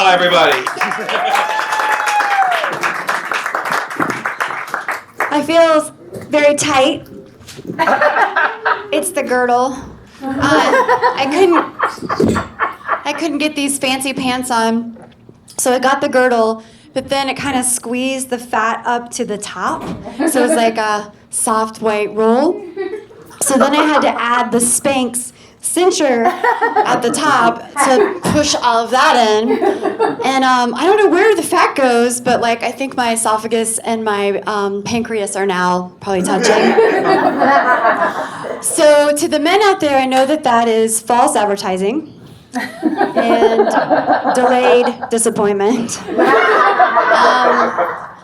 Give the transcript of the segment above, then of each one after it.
Hi, everybody. I feel very tight. It's the girdle. I couldn't get these fancy pants on, so I got the girdle, but then it kind of squeezed the fat up to the top, so it was like a soft white roll. So then I had to add the Spanx cincher at the top to push all of that in. And I don't know where the fat goes, but like I think my esophagus and my pancreas are now probably touching. So to the men out there, I know that is false advertising and delayed disappointment.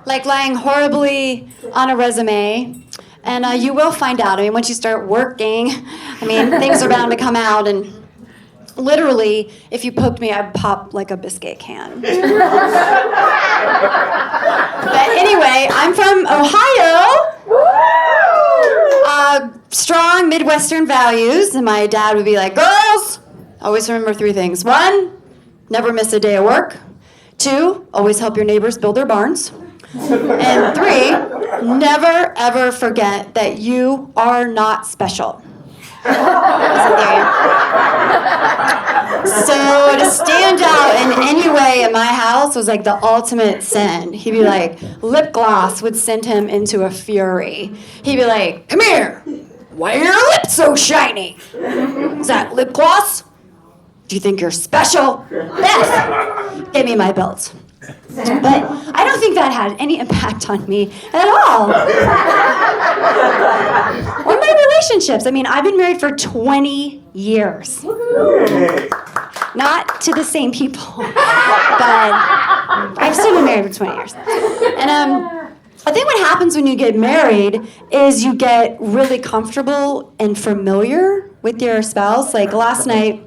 Like lying horribly on a resume. And you will find out. I mean, once you start working, things are bound to come out. And literally, if you poked me, I'd pop like a biscuit can. But anyway, I'm from Ohio. Strong Midwestern values. And my dad would be like, girls, always remember 3 things. 1, never miss a day of work. 2, always help your neighbors build their barns. And 3, never ever forget that you are not special. So to stand out in any way in my house was like the ultimate sin. He'd be like, lip gloss would send him into a fury. He'd be like, come here, why are your lips so shiny? Is that lip gloss? Do you think you're special? Beth, give me my belt. But I don't think that had any impact on me at all. Or my relationships. I've been married for 20 years. Not to the same people, but I've still been married for 20 years. And I think what happens when you get married is you get really comfortable and familiar with your spouse. Like last night,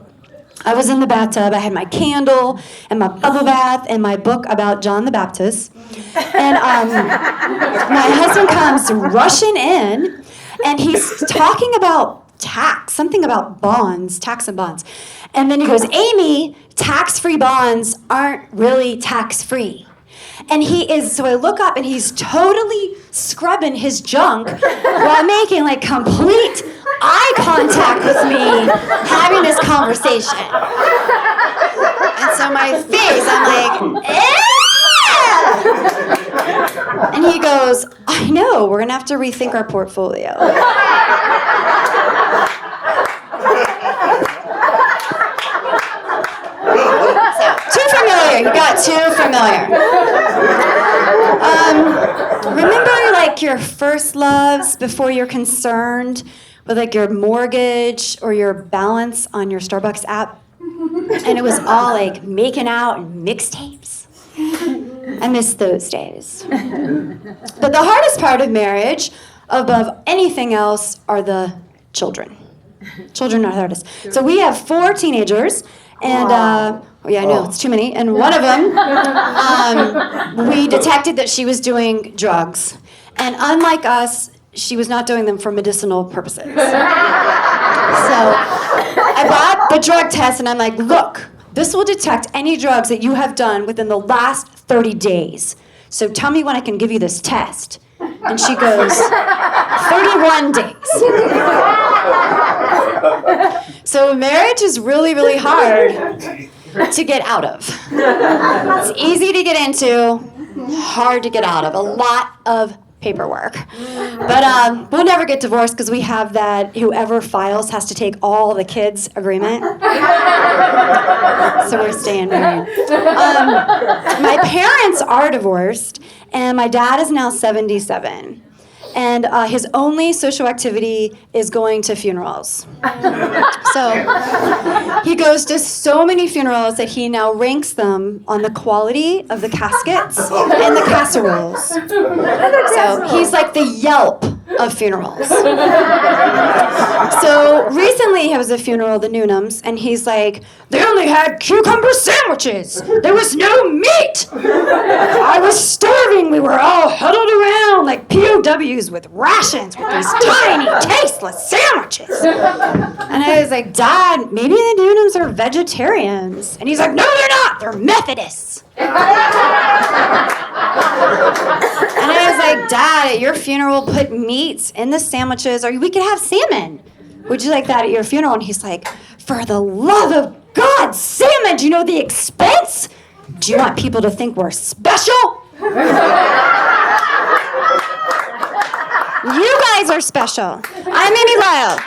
I was in the bathtub. I had my candle and my bubble bath and my book about John the Baptist. And my husband comes rushing in, and he's talking about tax, something about bonds, tax and bonds. And then he goes, Amy, tax-free bonds aren't really tax-free. And so I look up, and he's totally scrubbing his junk while making like complete eye contact with me having this conversation. And so my face, I'm like, and he goes, I know, we're gonna have to rethink our portfolio. So, too familiar, you got too familiar. Remember like your first loves before you're concerned with like your mortgage or your balance on your Starbucks app? And it was all like making out and mixtapes. I miss those days. But the hardest part of marriage, above anything else, are the children. Children are the hardest. So we have 4 teenagers, and I know, it's too many. And one of them, we detected that she was doing drugs. And unlike us, she was not doing them for medicinal purposes. So I bought the drug test, and I'm like, look, this will detect any drugs that you have done within the last 30 days. So tell me when I can give you this test. And she goes, 31 days. So marriage is really, really hard to get out of. It's easy to get into, hard to get out of. A lot of paperwork. But we'll never get divorced because we have that whoever files has to take all the kids agreement. So we're staying married. My parents are divorced, and my dad is now 77. And his only social activity is going to funerals. So he goes to so many funerals that he now ranks them on the quality of the caskets and the casseroles. So he's like the Yelp of funerals. So recently he was at a funeral, the Noonhams, and he's like, they only had cucumber sandwiches. There was no meat. I was starving. We were all huddled around around like POWs with rations with these tiny, tasteless sandwiches. And I was like, Dad, maybe the Dunhams are vegetarians. And he's like, no, they're not. They're Methodists. And I was like, Dad, at your funeral, put meats in the sandwiches, or we could have salmon. Would you like that at your funeral? And he's like, for the love of God, salmon, do you know the expense? Do you want people to think we're special? You guys are special. I'm Amy Lyle.